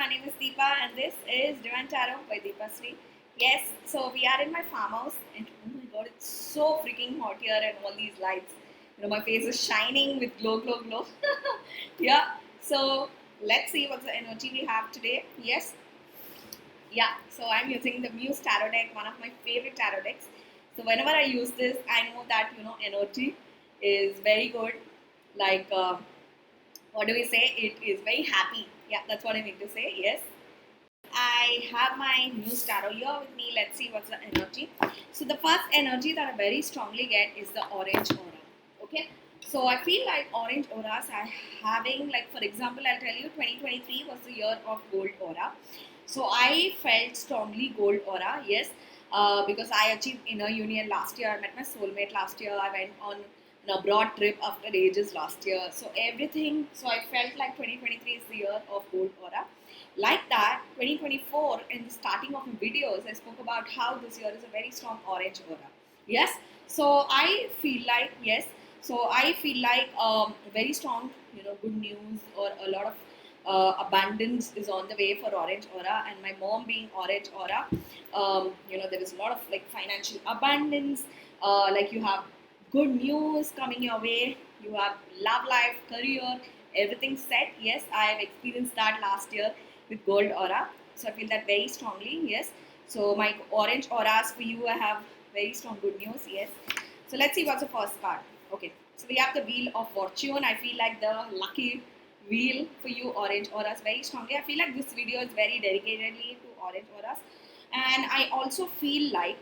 name is Deepa and this is Divine Tarot by Deepa Sri. Yes, so we are in my farmhouse and oh my god, it's so freaking hot here and all these lights. My face is shining with glow. Yeah, so let's see what's the energy we have today. Yes, yeah, so I'm using the Muse Tarot deck, one of my favorite tarot decks. So whenever I use this, I know that energy is very good. Like, what do we say? It is very happy. Yeah, that's what I mean to say. Yes. I have my Muse Tarot here with me. Let's see what's the energy. So the first energy that I very strongly get is the orange aura. Okay. So I feel like orange auras are having, like, for example, I'll tell you 2023 was the year of gold aura. So I felt strongly gold aura, yes, because I achieved inner union last year. I met my soulmate last year. I went on an abroad trip after ages last year. So everything, so I felt like 2023 is the year of gold aura. Like that, 2024, in the starting of my videos, I spoke about how this year is a very strong orange aura. Yes, so I feel like, yes, so I feel like very strong, good news or a lot of abundance is on the way for orange aura. And my mom being orange aura, there is a lot of like financial abundance, like you have good news coming your way, you have love life, career, everything set. Yes, I have experienced that last year with gold aura, so I feel that very strongly. Yes, so my orange auras for you, I have very strong good news. Yes, so let's see what's the first card. Okay, so we have the wheel of fortune. I feel like the lucky wheel for you, orange auras, very strongly. I feel like this video is very dedicatedly to orange auras. And I also feel like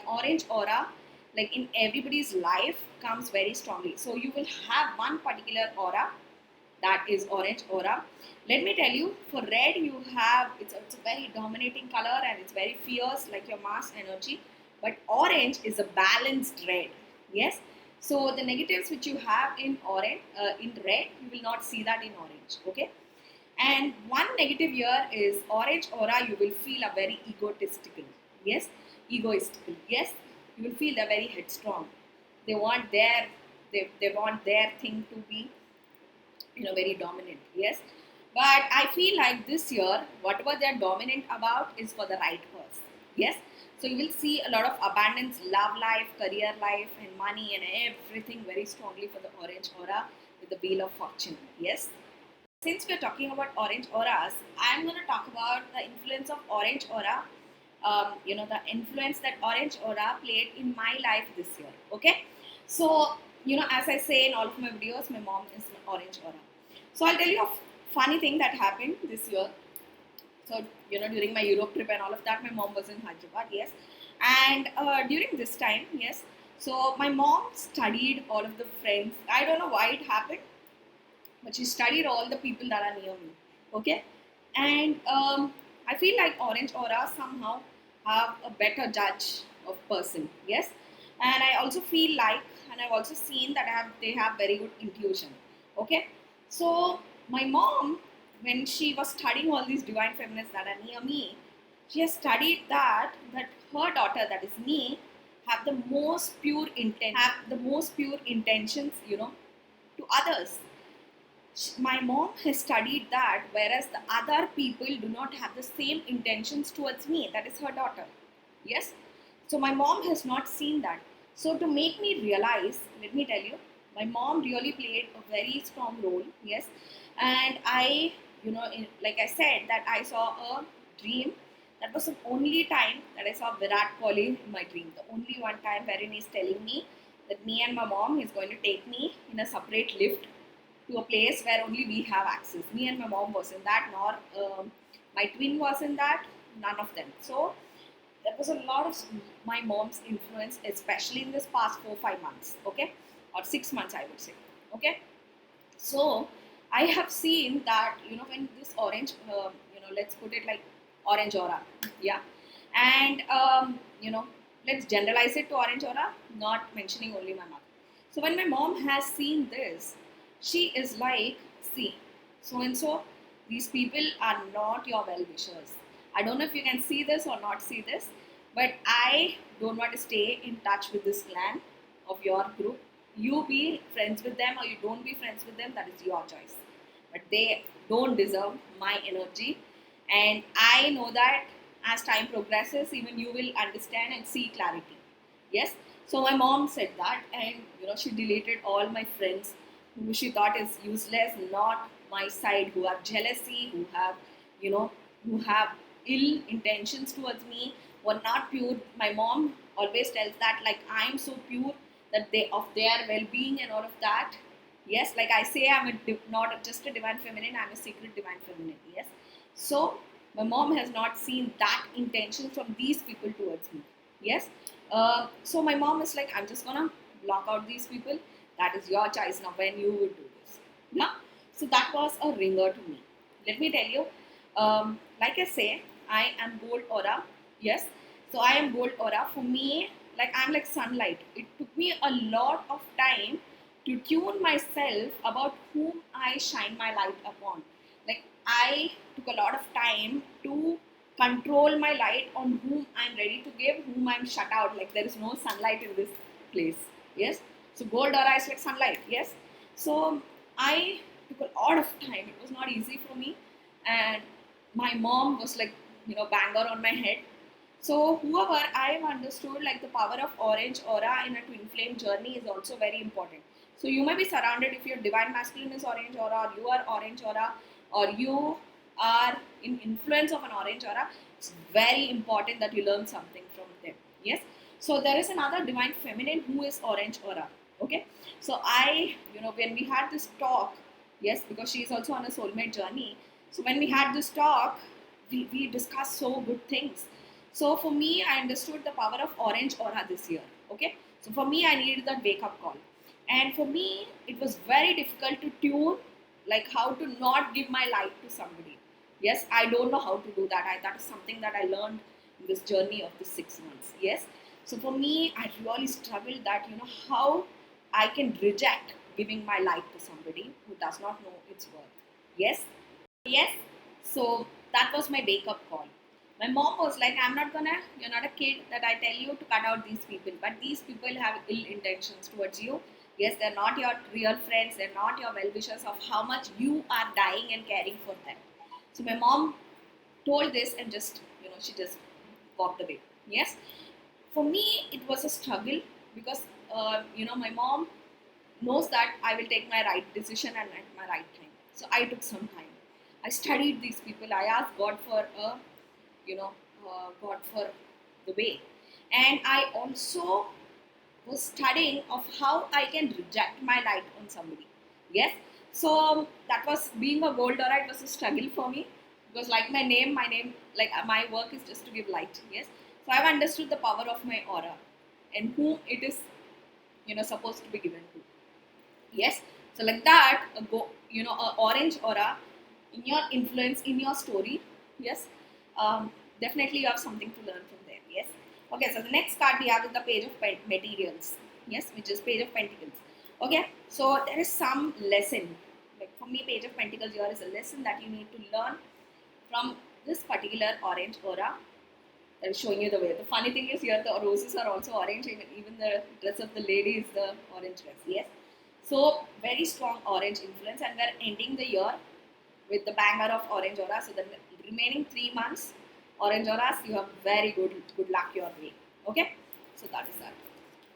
orange aura, like in everybody's life, comes very strongly. So you will have one particular aura, that is orange aura. Let me tell you, for red you have, it's a very dominating color and it's very fierce, like your mass energy. But orange is a balanced red. Yes, so the negatives which you have in orange, in red, you will not see that in orange. Okay, and one negative here is orange aura, you will feel a very egotistical. Yes, egoistical. Yes, you will feel they're very headstrong. They want their, they want their thing to be, very dominant. Yes, but I feel like this year, whatever they're dominant about is for the right person. Yes, so you will see a lot of abundance, love life, career life, and money and everything very strongly for the orange aura with the wheel of fortune. Yes, since we're talking about orange auras, I'm going to talk about the influence of orange aura. The influence that orange aura played in my life this year. Okay, so as I say in all of my videos, my mom is an orange aura. So I'll tell you a funny thing that happened this year. So during my Europe trip and all of that, my mom was in Hyderabad. Yes, and during this time, yes. So my mom studied all of the friends. I don't know why it happened, but she studied all the people that are near me. Okay, and I feel like orange aura somehow have a better judge of person. Yes, and I also feel like, and I've also seen that they have very good intuition. Okay, so my mom, when she was studying all these divine feminists that are near me, she has studied that her daughter, that is me, have the most pure intent, have the most pure intentions, to others. My mom has studied that, whereas the other people do not have the same intentions towards me, that is her daughter. Yes, so my mom has not seen that. So to make me realize, let me tell you, my mom really played a very strong role. Yes, and I, like I said, that I saw a dream. That was the only time that I saw Virat Kohli in my dream, the only one time wherein he's telling me that me and my mom, is going to take me in a separate lift to a place where only we have access. Me and my mom was in that, nor my twin was in that, none of them. So there was a lot of my mom's influence, especially in this past 4 5 months, okay, or 6 months, I would say. Okay, so I have seen that when this orange, let's put it like orange aura, yeah, and let's generalize it to orange aura, not mentioning only my mother. So when my mom has seen this, she is like, see, so and so, these people are not your well wishers. I don't know if you can see this or not see this, but I don't want to stay in touch with this clan of your group. You be friends with them or you don't be friends with them, that is your choice. But they don't deserve my energy. And I know that as time progresses, even you will understand and see clarity. Yes. So my mom said that, and she deleted all my friends who she thought is useless, not my side, who have jealousy, who have, you know, who have ill intentions towards me, were not pure. My mom always tells that, like, I am so pure that they of their well-being and all of that. Yes, like I say, I'm not just a divine feminine, I'm a secret divine feminine. Yes. So my mom has not seen that intention from these people towards me. Yes. So my mom is like, I'm just gonna block out these people. That is your choice now when you would do this. Yeah. So that was a ringer to me. Let me tell you, like I say, I am gold aura. Yes. So I am gold aura. For me, like I'm like sunlight. It took me a lot of time to tune myself about whom I shine my light upon. Like I took a lot of time to control my light on whom I'm ready to give, whom I'm shut out. Like there is no sunlight in this place. Yes. So gold aura is like sunlight. Yes. So I took a lot of time. It was not easy for me, and my mom was like, banger on my head. So whoever I have understood, like the power of orange aura in a twin flame journey is also very important. So you may be surrounded, if your divine masculine is orange aura, or you are orange aura, or you are in influence of an orange aura. It's very important that you learn something from them. Yes. So there is another divine feminine who is orange aura. Okay. So when we had this talk, yes, because she is also on a soulmate journey. So when we had this talk, we discussed so good things. So for me, I understood the power of orange aura this year. Okay. So for me, I needed that wake up call. And for me, it was very difficult to tune, like how to not give my light to somebody. Yes, I don't know how to do that. That is something that I learned in this journey of the 6 months. Yes. So for me, I really struggled that, how I can reject giving my light to somebody who does not know its worth. Yes. Yes. So that was my wake up call. My mom was like, you're not a kid that I tell you to cut out these people, but these people have ill intentions towards you. Yes, they're not your real friends, they're not your well wishers of how much you are dying and caring for them. So my mom told this and just, she just walked away. Yes. For me, it was a struggle because, my mom knows that I will take my right decision and at my right time. So I took some time. I studied these people. I asked God for you know, God for the way, and I also was studying of how I can reject my light on somebody. Yes, so that was being a gold aura. It was a struggle for me because, like my name, like my work is just to give light. Yes, so I've understood the power of my aura and whom it is, supposed to be given to. Yes. So like that, a orange aura in your influence in your story. Yes. Definitely you have something to learn from there. Yes. Okay. So the next card we have is the page of materials. Yes, which is page of pentacles. Okay. So there is some lesson. Like for me, page of pentacles here is a lesson that you need to learn from this particular orange aura that is showing you the way. The funny thing is here the roses are also orange, even the dress of the lady is the orange dress. Yes. So very strong orange influence, and we're ending the year with the banger of orange aura. So the remaining 3 months, orange auras, you have very good luck your way. Okay. So that is that.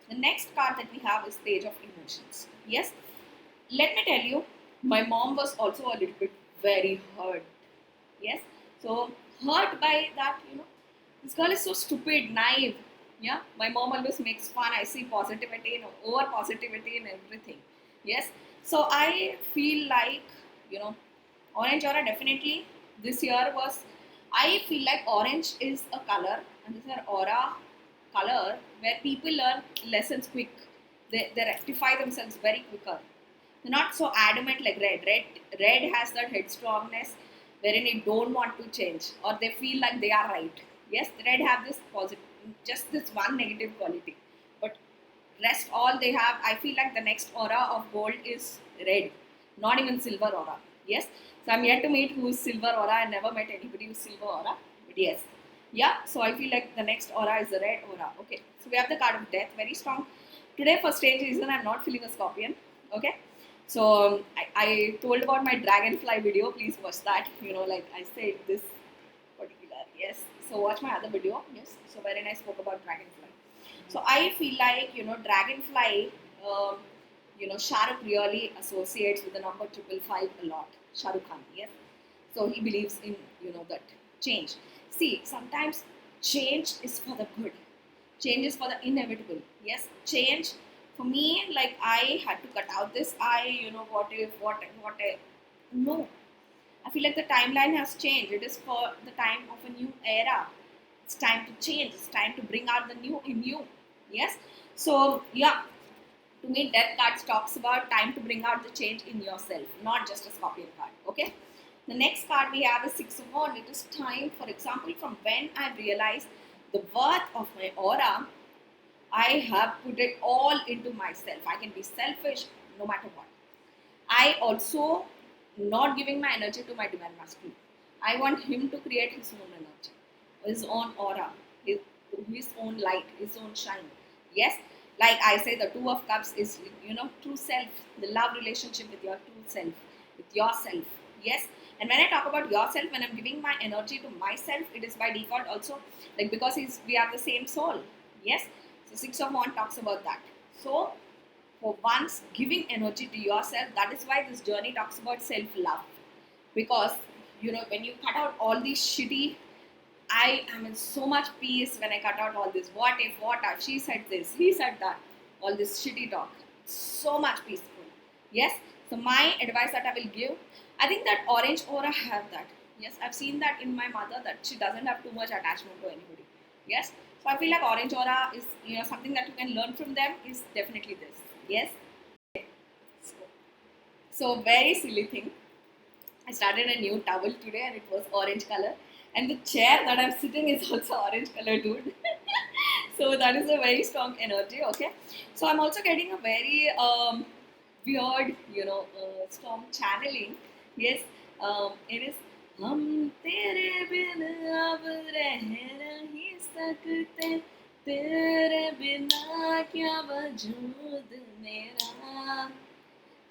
The next card that we have is page of emotions. Yes. Let me tell you, my mom was also a little bit very hurt. Yes. So hurt by that, this girl is so stupid, naive. Yeah. My mom always makes fun. I see positivity and over positivity in everything. Yes. So I feel like, orange aura definitely this year was, I feel like orange is a color and this is an aura color where people learn lessons quick. They rectify themselves very quicker. They're not so adamant like red. Red has that headstrongness wherein they don't want to change or they feel like they are right. Yes, red have this positive, just this one negative quality, but rest all they have. I feel like the next aura of gold is red, not even silver aura. Yes, so I'm yet to meet who's silver aura. I never met anybody who's silver aura, but yes, yeah. So I feel like the next aura is the red aura. Okay, so we have the card of death, very strong. Today, for strange reason, I'm not feeling a scorpion. Okay, so I told about my dragonfly video. Please watch that. Like I said, this Yes. So watch my other video. Yes. So wherein I spoke about dragonfly. So I feel like dragonfly. Shah Rukh really associates with the number 555 a lot. Shah Rukh Khan. Yes. So he believes in that change. See, sometimes change is for the good. Change is for the inevitable. Yes, change for me, like I had to cut out this. What if, what if? No, I feel like the timeline has changed. It is for the time of a new era. It's time to change. It's time to bring out the new in you. Yes. So yeah, to me, death cards talks about time to bring out the change in yourself, not just a scorpion card. Okay. The next card we have is Six of Wands. It is time, for example, from when I realized the worth of my aura, I have put it all into myself. I can be selfish no matter what. I also not giving my energy to my divine masculine. I want him to create his own energy, his own aura, his own light, his own shine. Yes, like I say, the Two of Cups is true self, the love relationship with your true self, with yourself. Yes, and when I talk about yourself, when I'm giving my energy to myself, it is by default also, like because we have the same soul. Yes, so Six of Wands talks about that. So for once giving energy to yourself, that is why this journey talks about self-love, because when you cut out all these shitty, I am in so much peace when I cut out all this what if she said this, he said that, all this shitty talk, so much peaceful. Yes, so my advice that I will give, I think that orange aura have that. Yes, I've seen that in my mother, that she doesn't have too much attachment to anybody. Yes, so I feel like orange aura is something that you can learn from them is definitely this. Yes. So very silly thing. I started a new towel today and it was orange color. And the chair that I'm sitting is also orange color, dude. So that is a very strong energy. Okay. So I'm also getting a very weird, strong channeling. Yes. It is. हम तेरे बिन अब रह नहीं सकते, तेरे बिना क्या वजूद मेरा,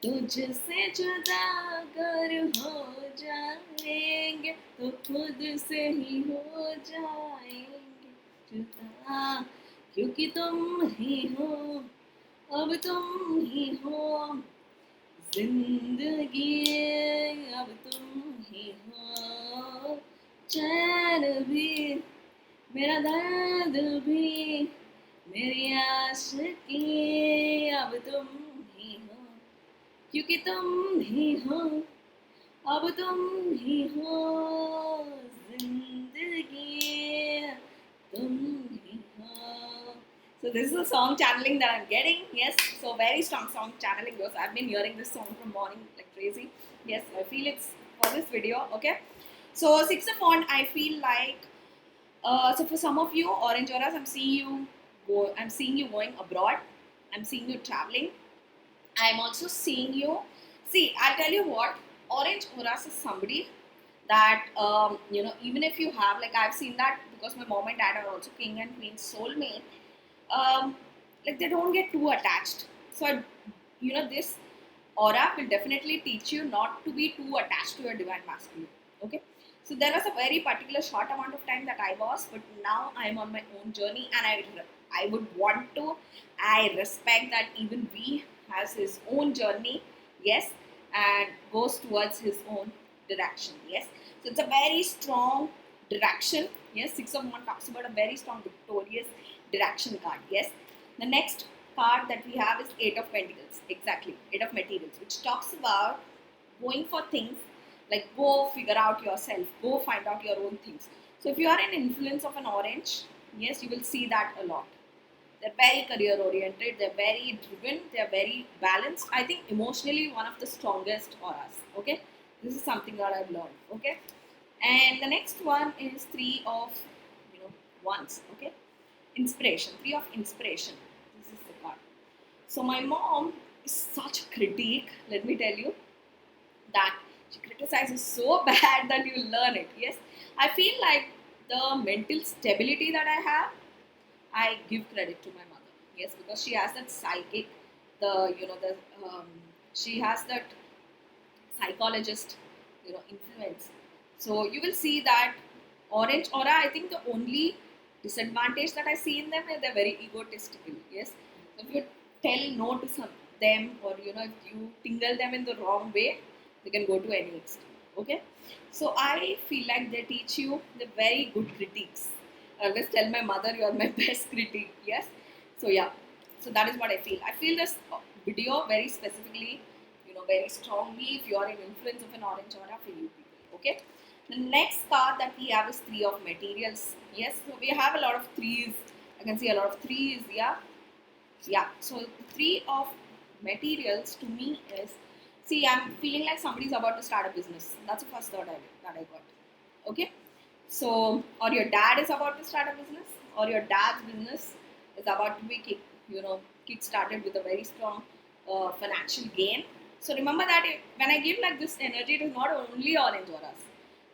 तुझसे जुदा अगर हो जाएंगे तो खुद से ही हो जाएंगे जुदा, क्योंकि तुम ही हो, अब तुम ही हो जिंदगी, अब तुम ही हो चैन भी, मेरा दर्द भी, मेरी आशिकी, अब तुम ही हो, क्योंकि तुम ही हो, अब तुम ही हो जिंदगी, तुम ही हो. So this is a song channeling that I'm getting. Yes, so very strong song channeling because I've been hearing this song from morning like crazy. Yes, I feel it's for this video. Okay, so Six of Wands, I feel like so for some of you orange auras, I'm seeing you going abroad. I'm seeing you traveling. I'm also seeing you. See, I'll tell you what, orange auras is somebody that, even if you have, like I've seen that because my mom and dad are also king and queen soulmate, um, like they don't get too attached. So, this aura will definitely teach you not to be too attached to your divine masculine. Okay. So there was a very particular short amount of time that I was, but now I am on my own journey, and I would want to. I respect that even we has his own journey, yes, and goes towards his own direction, yes. So it's a very strong direction, yes. Six of Wands talks about a very strong, victorious direction card, yes. The next card that we have is Eight of Pentacles, exactly, Eight of Materials, which talks about going for things like go figure out yourself, go find out your own things. So if you are an influence of an orange, yes, you will see that a lot. They're very career oriented, they're very driven, they're very balanced. I think emotionally one of the strongest auras. Okay, this is something that I've learned. Okay, and the next one is Three of Wands. Okay, inspiration, Three of Inspiration. This is the card. So my mom is such a critique, let me tell you, that she criticizes so bad that you learn it. Yes, I feel like the mental stability that I have, I give credit to my mother. Yes, because she has that psychic, she has that psychologist, influence. So you will see that Orange aura, I think the only disadvantage that I see in them is they're very egotistical. Yes, so if you tell no to them, or if you tingle them in the wrong way, they can go to any extent. Okay, so I feel like they teach you the very good critiques. I always tell my mother, "You are my best critique." Yes, so yeah, so that is what I feel. I feel this video very specifically, very strongly. If you are in influence of an orange aura for you people, okay. The next card that we have is three of materials. Yes, so we have a lot of threes. I can see a lot of threes. Yeah, yeah. So the three of materials to me is, see, I'm feeling like somebody's about to start a business. That's the first thought that I got. Okay, so or your dad is about to start a business, or your dad's business is about to be kick started with a very strong financial gain. So remember that when I give like this energy, it is not only orange auras.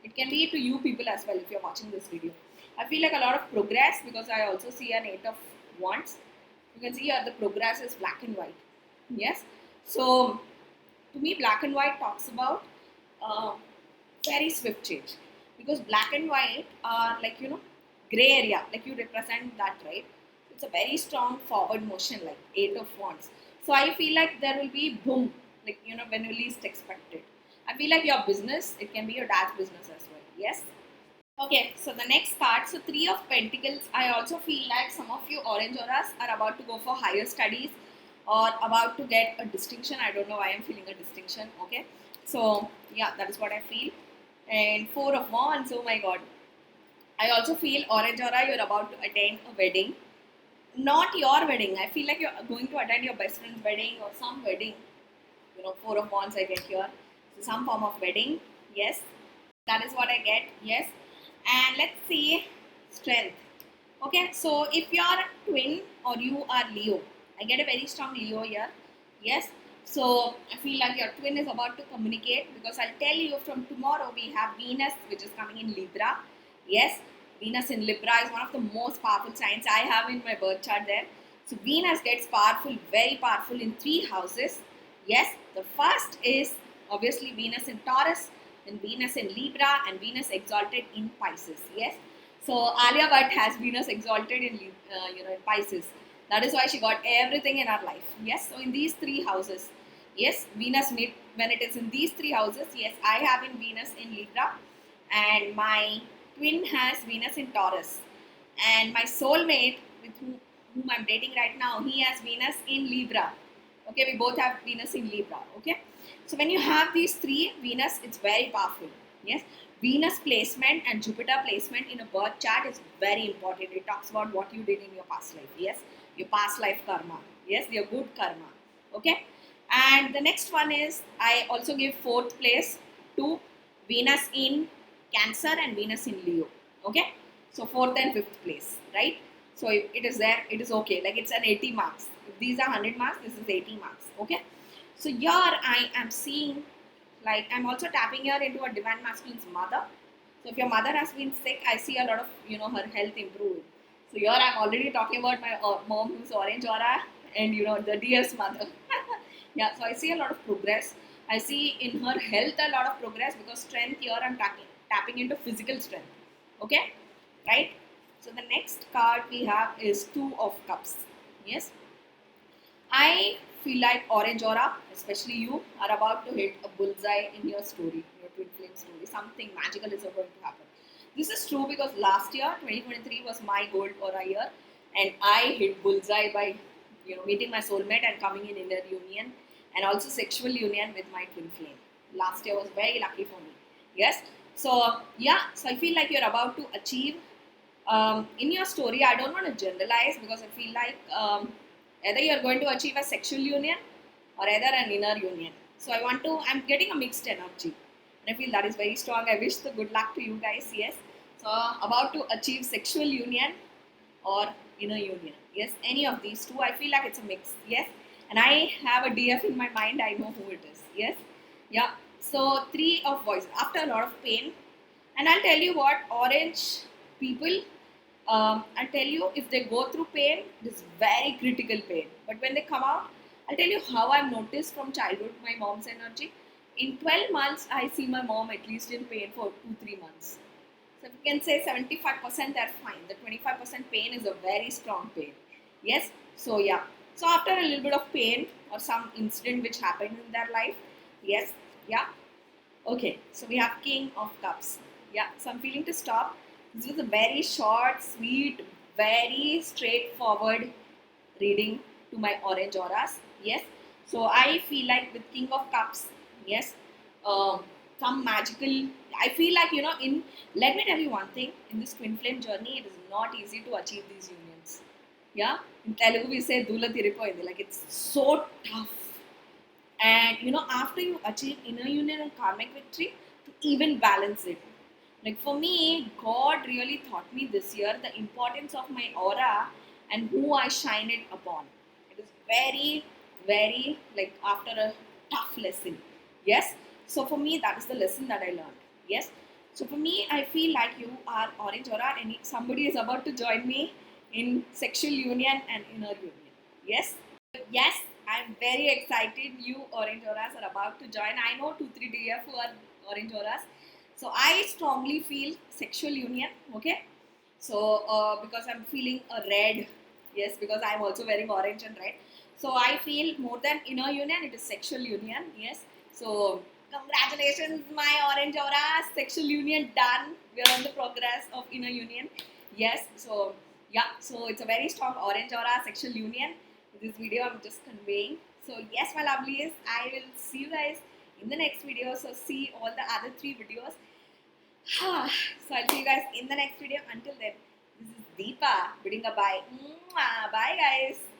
It can be to you people as well if you're watching this video. I feel like a lot of progress because I also see an 8 of wands. You can see here the progress is black and white. Yes. So to me, black and white talks about uh, very swift change, because black and white are like gray area, like you represent that, right? It's a very strong forward motion, like 8 of wands. So I feel like there will be boom, like when you least expect it. I feel like your business, it can be your dad's business as well. Yes. Okay, so the next card, so Three of Pentacles. I also feel like some of you orange auras are about to go for higher studies or about to get a distinction. I don't know why I'm feeling a distinction. Okay, so yeah, that is what I feel. And Four of Wands, oh my god. I also feel orange aura, you're about to attend a wedding. Not your wedding. I feel like you're going to attend your best friend's wedding or some wedding. Four of Wands I get here. So some form of wedding. Yes, that is what I get. Yes, and let's see strength. Okay, so if you are a twin or you are Leo, I get a very strong Leo here. Yes, so I feel like your twin is about to communicate, because I'll tell you from tomorrow we have Venus, which is coming in Libra. Yes, Venus in Libra is one of the most powerful signs I have in my birth chart there. So Venus gets powerful, very powerful in three houses. Yes, the first is obviously Venus in Taurus, then Venus in Libra, and Venus exalted in Pisces. Yes, so Alia Bhatt has Venus exalted in in Pisces. That is why she got everything in her life. Yes, so in these three houses, yes, Venus meet when it is in these three houses. Yes, I have in Venus in Libra, and my twin has Venus in Taurus, and my soulmate with whom I'm dating right now, he has Venus in Libra. Okay, we both have Venus in Libra. Okay, so when you have these three Venus, it's very powerful. Yes, Venus placement and Jupiter placement in a birth chart is very important. It talks about what you did in your past life. Yes, your past life karma. Yes, your good karma. Okay, and the next one is I also give fourth place to Venus in Cancer and Venus in Leo. Okay, so fourth and fifth place, right? So if it is there, it is okay. Like it's an 80 marks. If these are 100 marks, this is 80 marks. Okay, so here I am seeing, like I'm also tapping here into a divine masculine's mother. So if your mother has been sick, I see a lot of her health improving. So here I'm already talking about my mom who's orange aura, and the dearest mother. Yeah, so I see a lot of progress. I see in her health a lot of progress, because strength here I'm tapping into physical strength. Okay, right? So the next card we have is Two of Cups. Yes, I feel like orange aura, especially you, are about to hit a bullseye in your story, your twin flame story. Something magical is going to happen. This is true because last year, 2023, was my gold aura year, and I hit bullseye by meeting my soulmate and coming in inner union, and also sexual union with my twin flame. Last year was very lucky for me. Yes. So yeah, so I feel like you're about to achieve in your story. I don't want to generalize, because I feel like either you're going to achieve a sexual union or either an inner union. So I'm getting a mixed energy, and I feel that is very strong. I wish the good luck to you guys. Yes, so about to achieve sexual union or inner union. Yes, any of these two. I feel like it's a mix. Yes, and I have a DF in my mind. I know who it is. Yes, yeah. So Three of Voice after a lot of pain, and I'll tell you what, orange people, I'll tell you, if they go through pain, it is very critical pain. But when they come out, I'll tell you how I've noticed from childhood my mom's energy. In 12 months, I see my mom at least in pain for 2-3 months. So if you can say 75%, they're fine. The 25% pain is a very strong pain. Yes. So yeah. So after a little bit of pain or some incident which happened in their life, yes, yeah. Okay. So we have King of Cups. Yeah. So I'm feeling to stop. This was a very short, sweet, very straightforward reading to my orange auras. Yes. So I feel like with King of Cups, yes, um, some magical. I feel like in. Let me tell you one thing. In this twin flame journey, it is not easy to achieve these unions. Yeah. In Telugu, we say "Dula tiripoindi." Like it's so tough. And after you achieve inner union and karmic victory, to even balance it. Like for me, God really taught me this year the importance of my aura and who I shine it upon. It is very, very like after a tough lesson. Yes. So for me, that is the lesson that I learned. Yes. So for me, I feel like you are orange aura and somebody is about to join me in sexual union and inner union. Yes. Yes, I'm very excited. You Orange Auras are about to join. I know 2-3 DF who are Orange Auras. So I strongly feel sexual union. Okay. So because I'm feeling a red. Yes, because I'm also wearing orange and red. So I feel more than inner union, it is sexual union. Yes. So congratulations, my Orange Auras. Sexual union done. We are on the progress of inner union. Yes. So yeah. So it's a very strong Orange Aura sexual union. This video I'm just conveying. So yes, my lovelies, I will see you guys in the next video. So see all the other 3 videos. So I'll see you guys in the next video. Until then, this is Deepa bidding a bye. Bye guys.